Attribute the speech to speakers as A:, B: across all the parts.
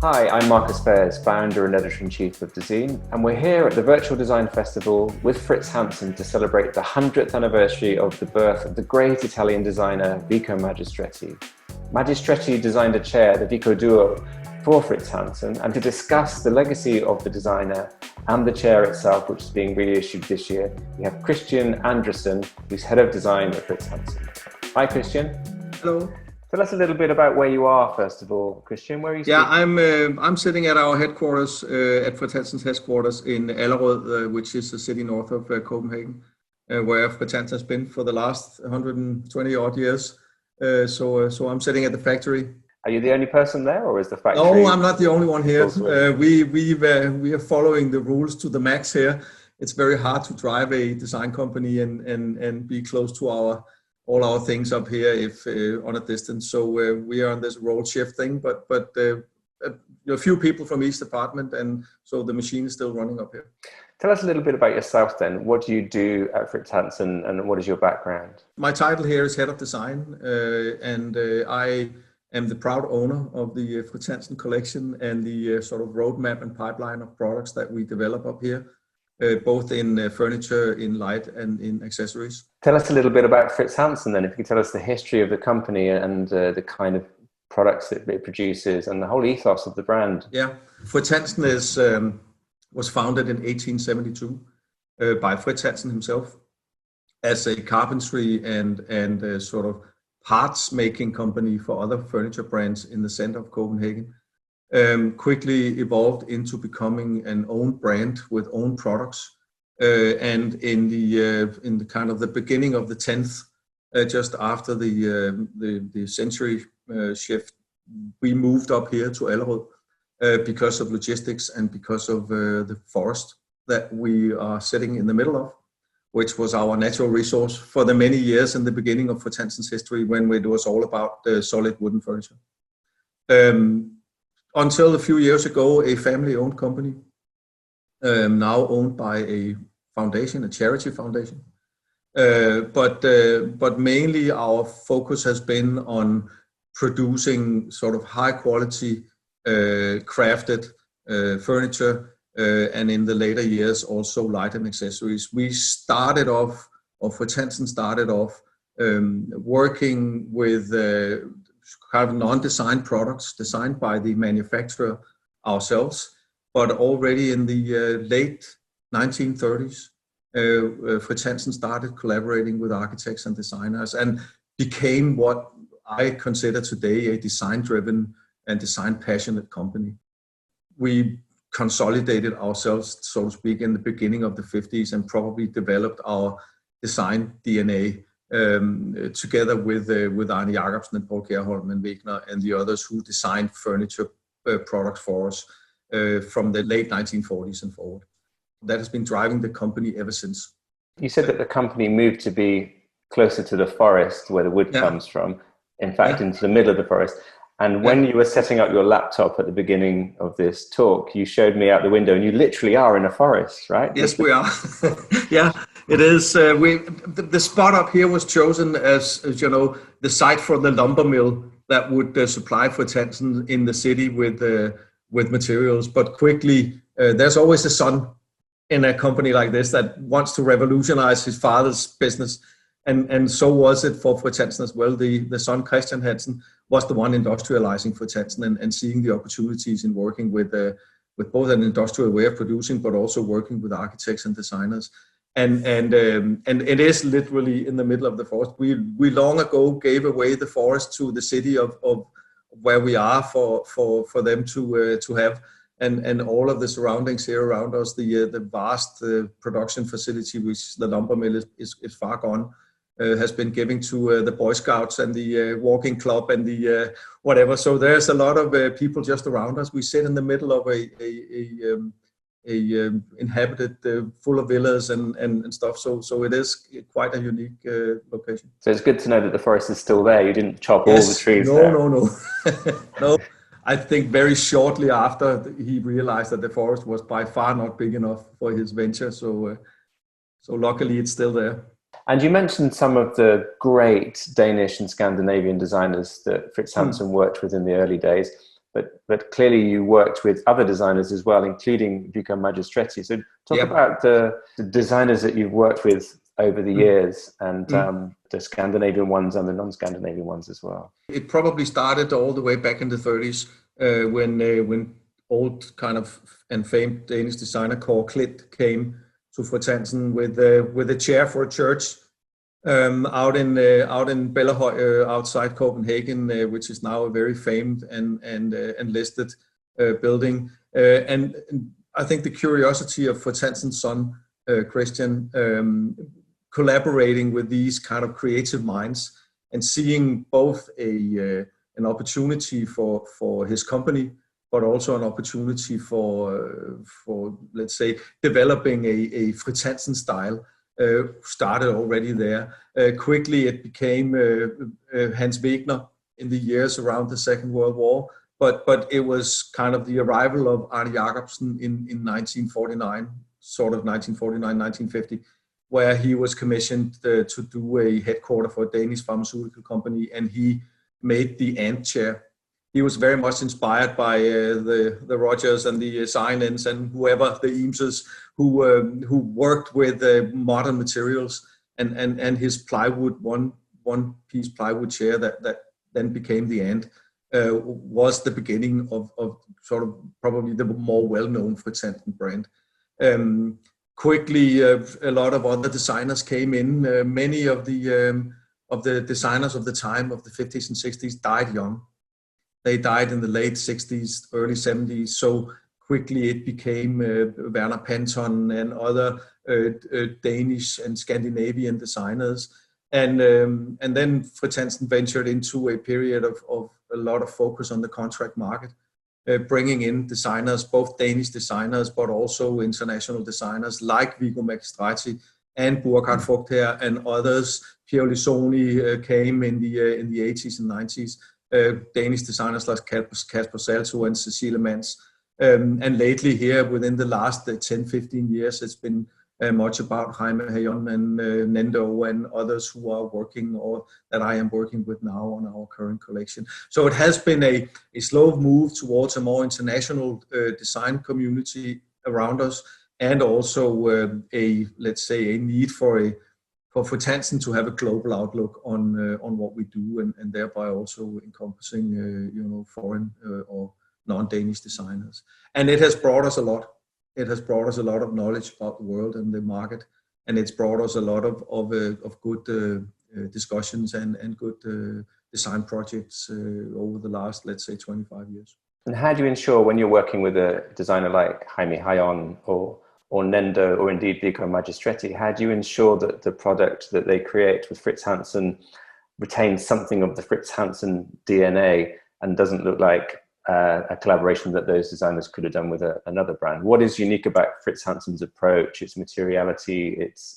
A: Hi, I'm Marcus Fairs, founder and editor-in-chief of Dezeen, and we're here at the Virtual Design Festival with Fritz Hansen to celebrate the 100th anniversary of the birth of the great Italian designer Vico Magistretti. Magistretti designed a chair, the Vico Duo, for Fritz Hansen, and to discuss the legacy of the designer and the chair itself, which is being reissued this year, we have Christian Andresen, who's head of design at Fritz Hansen. Hi, Christian.
B: Hello.
A: Tell us a little bit about where you are, first of all, Christian. Where are you?
B: Yeah, I'm sitting at our headquarters, at Fritz Hansen's headquarters in Allerød, which is a city north of Copenhagen, where Fritz Hansen has been for the last 120 odd years. So I'm sitting at the factory.
A: Are you the only person there, or is the factory?
B: No, I'm not the only one here. We are following the rules to the max here. It's very hard to drive a design company and be close to all our things up here if on a distance. So we are on this role shift thing, but a few people from each department, and so the machine is still running up here.
A: Tell us a little bit about yourself then. What do you do at Fritz Hansen, and what is your background?
B: My title here is head of design, and I am the proud owner of the Fritz Hansen collection and the sort of roadmap and pipeline of products that we develop up here. Both in furniture, in light, and in accessories.
A: Tell us a little bit about Fritz Hansen then, if you could tell us the history of the company and the kind of products that it produces and the whole ethos of the brand.
B: Yeah, Fritz Hansen was founded in 1872 by Fritz Hansen himself as a carpentry and a sort of parts making company for other furniture brands in the center of Copenhagen. Quickly evolved into becoming an own brand with own products, and in the kind of the beginning of the 10th, just after the century shift, we moved up here to Allerød because of logistics and because of the forest that we are sitting in the middle of, which was our natural resource for the many years in the beginning of Fritz Hansen's history, when it was all about solid wooden furniture. Until a few years ago, a family-owned company, now owned by a foundation, a charity foundation. But mainly our focus has been on producing sort of high-quality, crafted furniture, and in the later years also light and accessories. We started off, or Fritz Hansen started off, working with kind of non-designed products designed by the manufacturer ourselves, but already in the late 1930s, Fritz Hansen started collaborating with architects and designers and became what I consider today a design-driven and design-passionate company. We consolidated ourselves, so to speak, in the beginning of the 50s and probably developed our design DNA together with Arne Jacobsen and Paul Kjærholm and Wegner and the others who designed furniture products for us from the late 1940s and forward. That has been driving the company ever since. You
A: said that the company moved to be closer to the forest where the wood comes from, in fact, into the middle of the forest. And when you were setting up your laptop at the beginning of this talk, you showed me out the window and you literally are in a forest, right?
B: Yes, we are. Yeah, it is. The spot up here was chosen as you know, the site for the lumber mill that would supply Fritz Hansen in the city with materials. But quickly, there's always a son in a company like this that wants to revolutionize his father's business. And so was it for Fritz Hansen as well. The son, Christian Hansen, was the one industrializing Fritz Hansen and seeing the opportunities in working with both an industrial way of producing, but also working with architects and designers. And it is literally in the middle of the forest. We long ago gave away the forest to the city of where we are for them to have. And all of the surroundings here around us, the vast production facility, which the lumber mill is far gone, has been giving to the Boy Scouts and the walking club and the whatever. So there's a lot of people just around us. We sit in the middle of a inhabited, full of villas and stuff. So it is quite a unique location.
A: So it's good to know that the forest is still there. You didn't chop all the trees there.
B: No. No. I think very shortly after he realized that the forest was by far not big enough for his venture. So luckily it's still there.
A: And you mentioned some of the great Danish and Scandinavian designers that Fritz Hansen worked with in the early days. but clearly you worked with other designers as well, including Vico Magistretti. So talk about the designers that you've worked with over the years, and the Scandinavian ones and the non-Scandinavian ones as well.
B: It probably started all the way back in the 30s when old kind of and famed Danish designer Kåre Klint came to Fritz Hansen with a chair for a church out in Bellahøj outside Copenhagen, which is now a very famed and listed building. And I think the curiosity of Fritz Hansen's son, Christian, collaborating with these kind of creative minds and seeing both an opportunity for his company, but also an opportunity for let's say developing a Fritz Hansen style, started already there. Quickly it became Hans Wegner in the years around the Second World War, but it was kind of the arrival of Arne Jacobsen in 1949, sort of 1949, 1950, where he was commissioned to do a headquarter for a Danish pharmaceutical company, and he made the ant chair. He was very much inspired by the Rogers and the Signens and whoever, the Eameses, who worked with modern materials, and his plywood, one piece plywood chair that then became the ant, was the beginning of sort of probably the more well-known Fritz Hansen brand. Quickly, a lot of other designers came in. Many of the designers of the time, of the 50s and 60s, died young. They died in the late 60s, early 70s. So quickly it became Werner Panton and other Danish and Scandinavian designers. And then Fritz Hansen ventured into a period of a lot of focus on the contract market, bringing in designers, both Danish designers, but also international designers like Vico Magistretti and Burkhard Vogtherr and others. Pierre Lissoni came in the 80s and 90s. Danish designers like Kasper Salto and Cecilie Mans. And lately here, within the last 10-15 years, it's been much about Jaime Hayon and Nendo and others who are working, or that I am working with now on our current collection. So it has been a slow move towards a more international design community around us, and also let's say a need for Fritz Hansen to have a global outlook on what we do, and thereby also encompassing foreign or non-Danish designers. And it has brought us a lot. It has brought us a lot of knowledge about the world and the market, and it's brought us a lot of good discussions and good design projects over the last, let's say, 25 years.
A: And how do you ensure, when you're working with a designer like Jaime Hayon or Nendo, or indeed Vico Magistretti, how do you ensure that the product that they create with Fritz Hansen retains something of the Fritz Hansen DNA and doesn't look like a collaboration that those designers could have done with another brand? What is unique about Fritz Hansen's approach, its materiality, its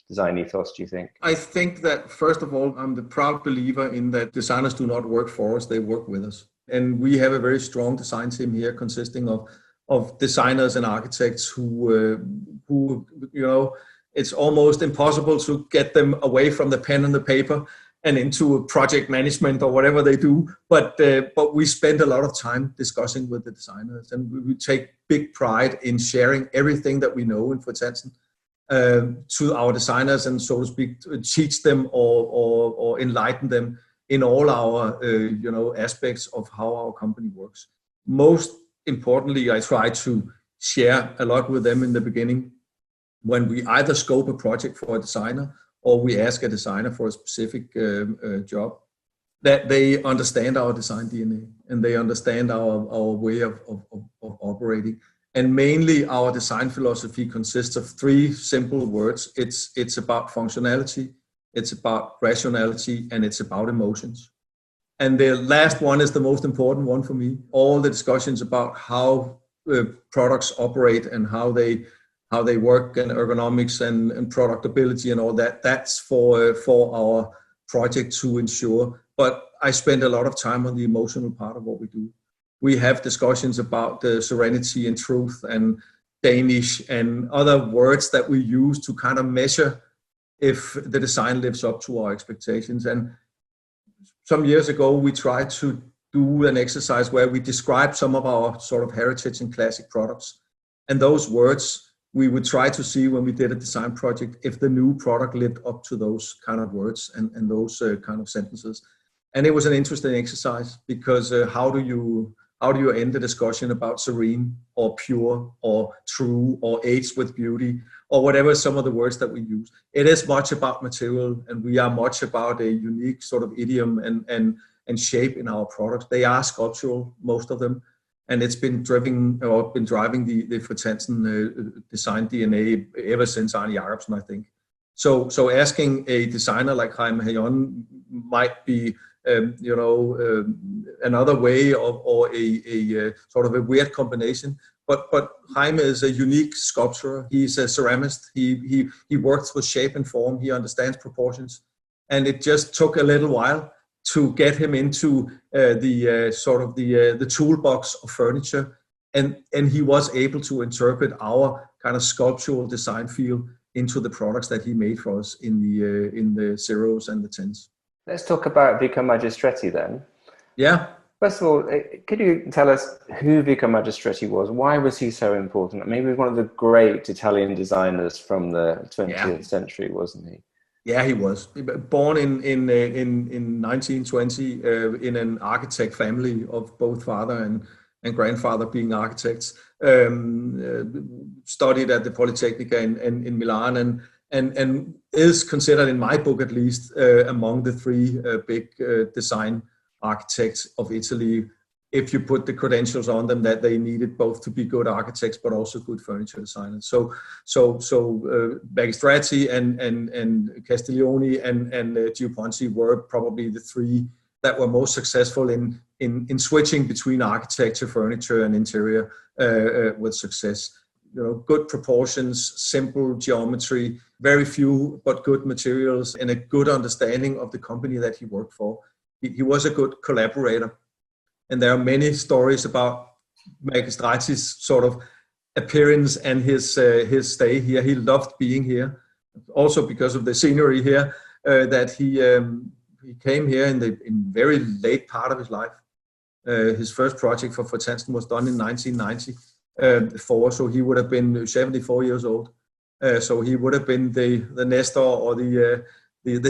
A: design ethos, do you think?
B: I think that, first of all, I'm the proud believer in that designers do not work for us, they work with us. And we have a very strong design team here consisting of designers and architects who it's almost impossible to get them away from the pen and the paper and into project management or whatever they do. But we spend a lot of time discussing with the designers, and we take big pride in sharing everything that we know in Fritz Hansen to our designers, and so to speak, teach them or enlighten them in all our aspects of how our company works. Most importantly, I try to share a lot with them in the beginning when we either scope a project for a designer or we ask a designer for a specific job, that they understand our design DNA and they understand our way of operating. And mainly our design philosophy consists of three simple words. It's about functionality, it's about rationality, and it's about emotions. And the last one is the most important one for me. All the discussions about how products operate and how they work, and ergonomics and productability and all that, that's for our project to ensure. But I spend a lot of time on the emotional part of what we do. We have discussions about the serenity and truth and Danish and other words that we use to kind of measure if the design lives up to our expectations. And some years ago, we tried to do an exercise where we describe some of our sort of heritage and classic products. And those words, we would try to see when we did a design project, if the new product lived up to those kind of words and those kind of sentences. And it was an interesting exercise because how do you end the discussion about serene or pure or true or aged with beauty or whatever some of the words that we use? It is much about material, and we are much about a unique sort of idiom and shape in our products. They are sculptural, most of them, and it's been driving the Fritz Hansen design DNA ever since Arne Jacobsen, I think. So asking a designer like Jaime Hayon might be another way or a sort of a weird combination. But Jaime is a unique sculptor. He's a ceramist. He works with shape and form. He understands proportions, and it just took a little while to get him into the toolbox of furniture, and he was able to interpret our kind of sculptural design feel into the products that he made for us in the zeros and the tens.
A: Let's talk about Vico Magistretti then.
B: Yeah.
A: First of all, could you tell us who Vico Magistretti was? Why was he so important? Maybe he was one of the great Italian designers from the 20th century, wasn't he?
B: Yeah, he was. Born in 1920 in an architect family of both father and grandfather being architects. Studied at the Politecnica in Milan and is considered, in my book at least, among the three big design architects of Italy, if you put the credentials on them that they needed both to be good architects but also good furniture designers. So Magistretti and Castiglioni and Gio Ponti were probably the three that were most successful in switching between architecture, furniture, and interior with success. Good proportions, simple geometry, very few but good materials, and a good understanding of the company that he worked for. He was a good collaborator. And there are many stories about Magistretti's sort of appearance and his stay here. He loved being here, also because of the scenery here, that he came here in very late part of his life. His first project for Fritz Hansen was done in 1994, so he would have been 74 years old. So he would have been the Nestor or the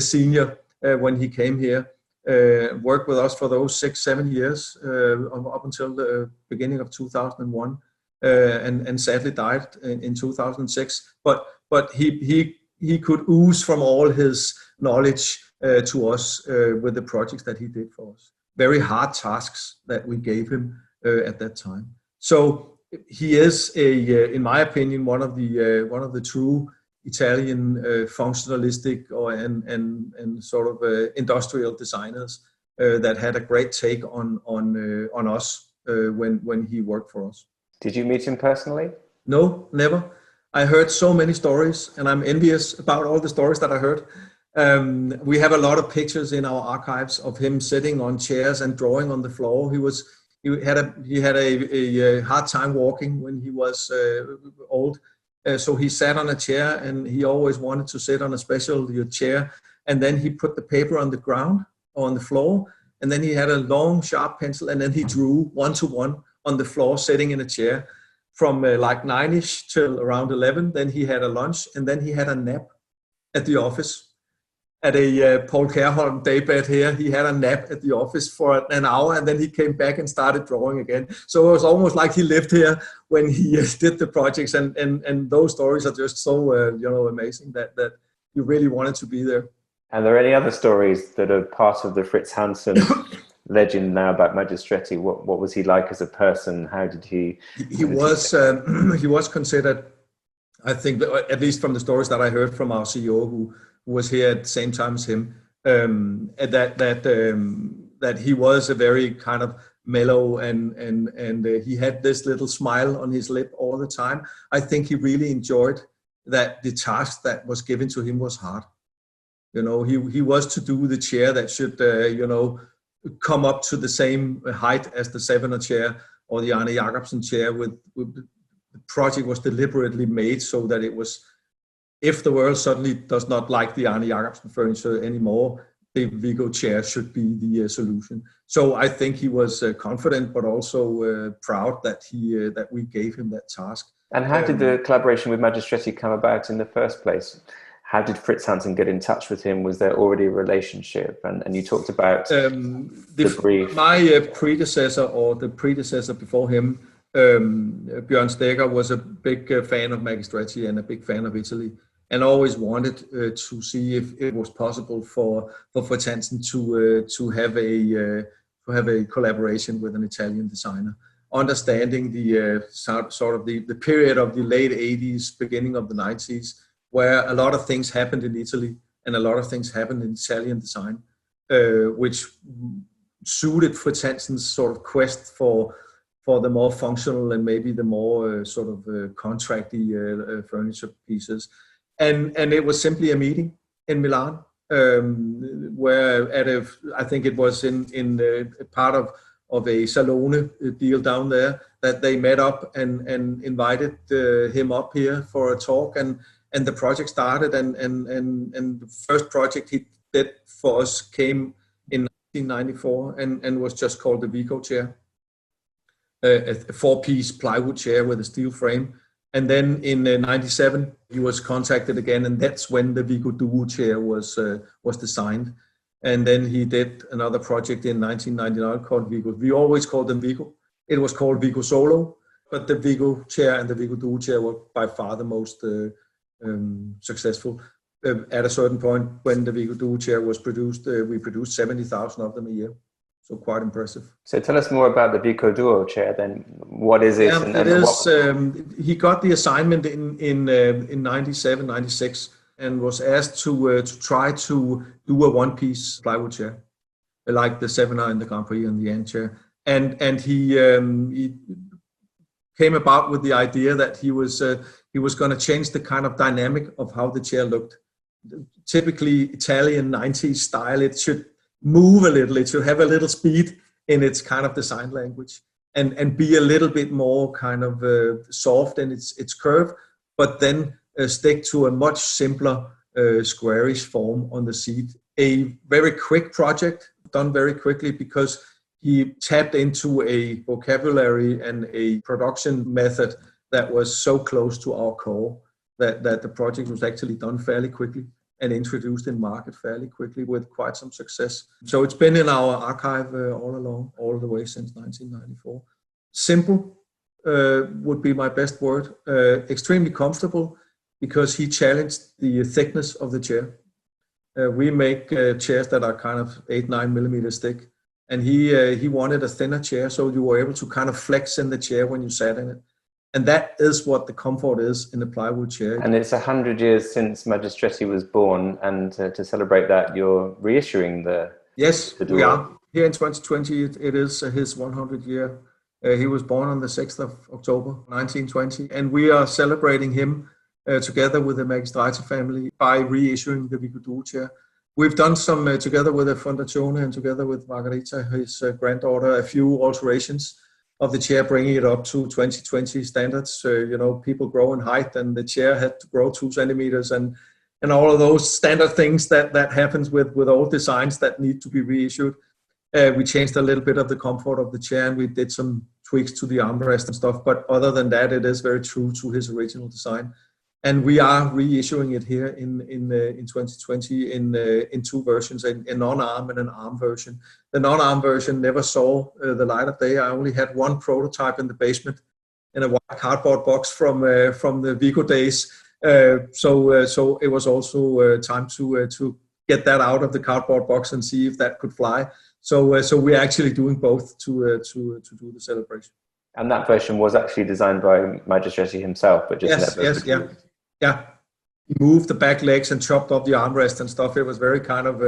B: senior when he came here. Worked with us for those 6-7 years up until the beginning of 2001, and sadly died in 2006. But he could ooze from all his knowledge to us with the projects that he did for us. Very hard tasks that we gave him at that time. So he is in my opinion, one of the true Italian functionalistic and sort of industrial designers that had a great take on us when he worked for us.
A: Did you meet him personally?
B: No, never. I heard so many stories, and I'm envious about all the stories that I heard. We have a lot of pictures in our archives of him sitting on chairs and drawing on the floor. He had a hard time walking when he was old. So he sat on a chair, and he always wanted to sit on a special chair. And then he put the paper on the ground or on the floor, and then he had a long, sharp pencil, and then he drew 1-to-1 on the floor, sitting in a chair from like 9-ish till around 11. Then he had a lunch, and then he had a nap at the office. At a Paul Kjærholm daybed here, he had a nap at the office for an hour, and then he came back and started drawing again. So it was almost like he lived here when he did the projects, and those stories are just so amazing that you really wanted to be there.
A: And there are any other stories that are part of the Fritz Hansen legend now about Magistretti? What was he like as a person? How did he? He
B: was considered, I think, at least from the stories that I heard from our CEO who was here at the same time as him, that he was a very kind of mellow and he had this little smile on his lip all the time. I think he really enjoyed that the task that was given to him was hard. He was to do the chair that should come up to the same height as the Sevener chair or the Arne Jacobsen chair. The project was deliberately made so that it was, if the world suddenly does not like the Arne Jacobsen furniture anymore, the Vico chair should be the solution. So I think he was confident, but also proud that that we gave him that task.
A: And how did the collaboration with Magistretti come about in the first place? How did Fritz Hansen get in touch with him? Was there already a relationship? And you talked about the brief.
B: My predecessor, or the predecessor before him, Bjørn Stegger, was a big fan of Magistretti and a big fan of Italy, and always wanted to see if it was possible for Fritz Hansen to have a collaboration with an Italian designer. Understanding the sort of the period of the late 80s, beginning of the 90s, where a lot of things happened in Italy and a lot of things happened in Italian design, which suited Fritz Hansen's sort of quest for the more functional and maybe the more sort of contracty furniture pieces. And it was simply a meeting in Milan, where I think it was in a part of a Salone deal down there, that they met up and invited him up here for a talk, and the project started, and the first project he did for us came in 1994 and was just called the Vico chair, a 4-piece plywood chair with a steel frame. And then in 97 he was contacted again, and that's when the Vico Duo chair was designed. And then he did another project in 1999 called Vico. We always called them Vico. It was called Vico Solo, but the Vico chair and the Vico Duo chair were by far the most successful. At a certain point, when the Vico Duo chair was produced, we produced 70,000 of them a year. So quite impressive.
A: So tell us more about the Beco Duo chair then. What is it?
B: Yeah, it is. He got the assignment in 97, 96, and was asked to try to do a 1-piece plywood chair, like the Sevener and the Grand Prix and the Ant chair. And he came about with the idea that he was going to change the kind of dynamic of how the chair looked. Typically Italian 90s style, it should move a little, it should have a little speed in its kind of design language, and be a little bit more kind of soft in its curve, but then stick to a much simpler squarish form on the seat. A very quick project, done very quickly, because he tapped into a vocabulary and a production method that was so close to our core that the project was actually done fairly quickly and introduced in market fairly quickly with quite some success. So it's been in our archive all along, all the way since 1994. Simple would be my best word. Extremely comfortable, because he challenged the thickness of the chair. We make chairs that are kind of 8-9 millimeters thick, and he wanted a thinner chair, so you were able to kind of flex in the chair when you sat in it. And that is what the comfort is in the plywood chair.
A: And it's 100 years since Magistretti was born, and to celebrate that, you're reissuing the
B: Yes,
A: the Duo.
B: we are. Here in 2020, it is his 100 year. He was born on the 6th of October, 1920. And we are celebrating him together with the Magistretti family by reissuing the Vico Duo chair. We've done some, together with the Fondazione and together with Margherita, his granddaughter, a few alterations of the chair, bringing it up to 2020 standards. People grow in height, and the chair had to grow 2 centimeters, and all of those standard things that happens with old designs that need to be reissued. We changed a little bit of the comfort of the chair, and we did some tweaks to the armrest and stuff. But other than that, it is very true to his original design. And we are reissuing it here in 2020 in 2 versions, a non-arm and an arm version. The non-arm version never saw the light of day. I only had 1 prototype in the basement in a white cardboard box from the Vico days. So it was also time to get that out of the cardboard box and see if that could fly. So we're actually doing both to do the celebration.
A: And that version was actually designed by Magistretti himself, but just never.
B: Yeah. He moved the back legs and chopped off the armrest and stuff. It was very kind of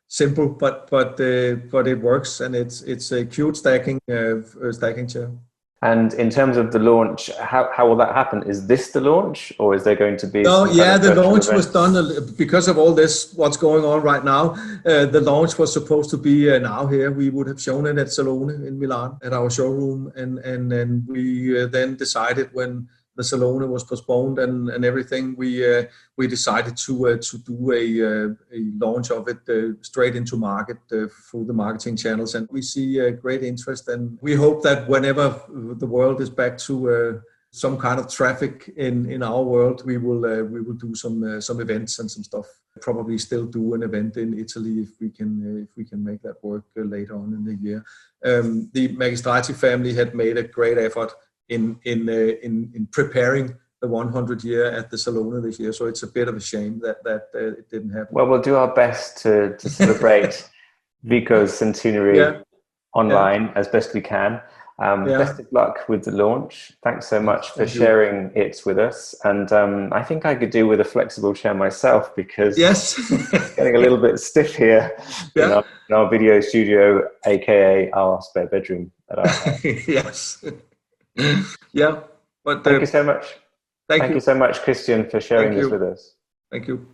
B: simple, but it works, and it's a cute stacking chair.
A: And in terms of the launch, how will that happen? Is this the launch, or is there going to be?
B: No, yeah, the launch was done because of all this, what's going on right now. The launch was supposed to be now here. We would have shown it at Salone in Milan at our showroom, and we then decided when the Salone was postponed and everything, we decided to do a launch of it straight into market through the marketing channels, and we see great interest, and we hope that whenever the world is back to some kind of traffic in our world, we will do some events and some stuff. Probably still do an event in Italy if we can make that work later on in the year. The Magistretti family had made a great effort in preparing the 100 year at the Salone this year, so it's a bit of a shame that it didn't happen.
A: Well, we'll do our best to celebrate Vico's centenary online as best we can. Best of luck with the launch. Thanks so much for sharing it with us. And I think I could do with a flexible chair myself, because it's getting a little bit stiff here in our video studio, aka our spare bedroom at our house.
B: Yes. Yeah. But
A: thank you so much.
B: Thank you
A: so much, Christian, for sharing this with us.
B: Thank you.